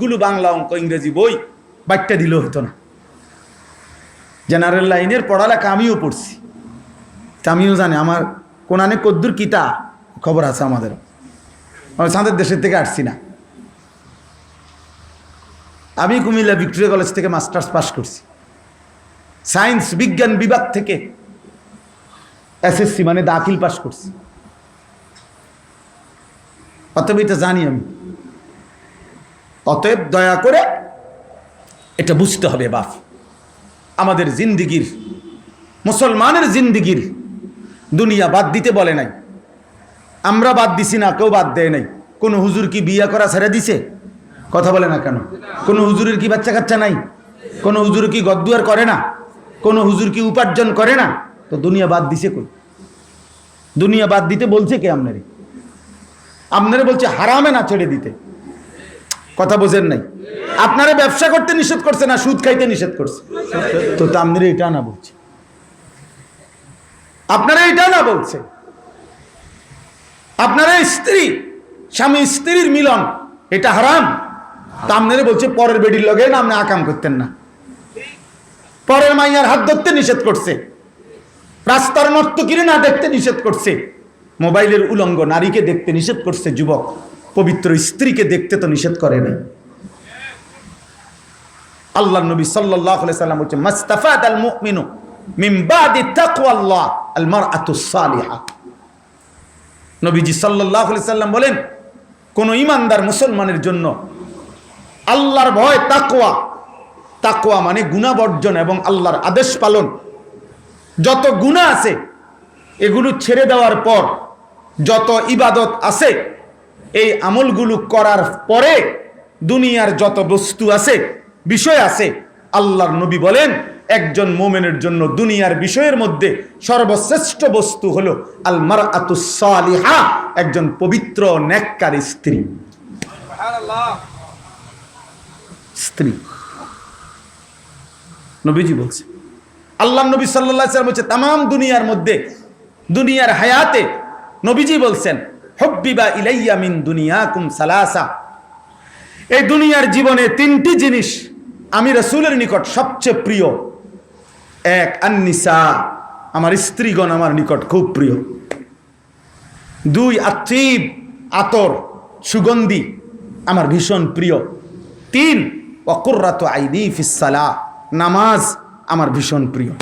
গুলো বাংলা অঙ্ক ইংরেজি বই বাচ্চা দিলেও হতো না। জেনারেল লাইনের পড়ালেখা আমিও পড়ছি, আমিও জানি আমার কোরআনে কদ্দুর কিতা খবর আছে আমাদের। আমি চাঁদের দেশের থেকে আসছি না, আমি কুমিল্লা ভিক্টোরিয়া কলেজ থেকে মাস্টার্স পাস করছি, সায়েন্স বিজ্ঞান বিভাগ থেকে এসএসসি মানে দাখিল পাস করছি। অতএব এটা জানি আমি। অতএব দয়া করে এটা বুঝতে হবে বাপ, আমাদের জিন্দিগির, মুসলমানের জিন্দিগির দুনিয়া বাদ দিতে বলে নাই, আমরা বাদ দিছি না, কেউ বাদ দেয় নাই। কোন হুজুর কি বিয়া করা ছেড়ে দিছে? কথা বলে না কেন? কোন হুজুরের কি বাচ্চা কাচ্চা নাই? কোন হুজুর কি গদ্দুয়ার করে না? কোন হুজুর কি উপার্জন করে না? তো দুনিয়া বাদ দিছে কই? দুনিয়া বাদ দিতে বলছে কে? আপনারে আপনারে বলছে হারামে না ছেড়ে দিতে। কথা বোঝেন নাই? আপনারা ব্যবসা করতে নিষেধ করছে না সুদ খাইতে নিষেধ করছে? তো আপনারা এটা না বলছে, আপনারা এটা না বলছে। আপনারা স্ত্রী স্বামী স্ত্রীর মিলন এটা হারাম, তা আপনারা বলছে পরের বেডির লগে না আপনি আকাম করতেন না। পরের মাইয়ার হাত ধরতে নিষেধ করছে, রাস্তার নর্তকীরে না দেখতে নিষেধ করছে, মোবাইলের উলঙ্গ নারীকে দেখতে নিষেধ করছে। যুবক পবিত্র স্ত্রীকে দেখতে তো নিষেধ করে নাই। আল্লাহ নবী সাল্লাল্লাহু আলাইহি সাল্লাম বলেছেন মাস্তাফাদাল মুমিনু মিন বাদি তাকওয়াল্লাহ আল মারআতুস সালিহা। নবীজি সাল্লাল্লাহু আলাইহি সাল্লাম বলেন, কোন ঈমানদার মুসলমানের জন্য আল্লাহর ভয়, তাকওয়া, তাকওয়া মানে গুনাহ বর্জন এবং আল্লাহর আদেশ পালন। যত গুনাহ আছে এগুলো ছেড়ে দেওয়ার পর যত ইবাদত আছে, এই আমলগুলো করার পরে দুনিয়ার যত বস্তু আছে, বিষয় আছে, আল্লাহর নবী বলেন একজন মুমিনের জন্য দুনিয়ার বিষয়ের মধ্যে সর্বশ্রেষ্ঠ বস্তু হলো আল মারআতুস সালিহা, একজন পবিত্র নেককার স্ত্রী। সুবহানাল্লাহ। স্ত্রী নবীজি বলছে, আল্লাহর নবী সাল্লাল্লাহু আলাইহি ওয়াসাল্লাম বলছে तमाम দুনিয়ার মধ্যে, দুনিয়ার হায়াতে নবীজি বলছেন হুব্বিবা ইলাইয়া মিন দুনিয়াকুম সালাসা, এই দুনিয়ার জীবনে তিনটি জিনিস আমি রাসূলের নিকট সবচেয়ে প্রিয়। এক, আন-নিসা, আমার স্ত্রীগণ আমার নিকট খুব প্রিয়। দুই, আত-তিব, আতর, সুগন্ধি আমার ভীষণ প্রিয়। তিন, ওয়া কুররাতু আইনি ফিস সালাহ, নামাজ আমার ভীষণ প্রিয়।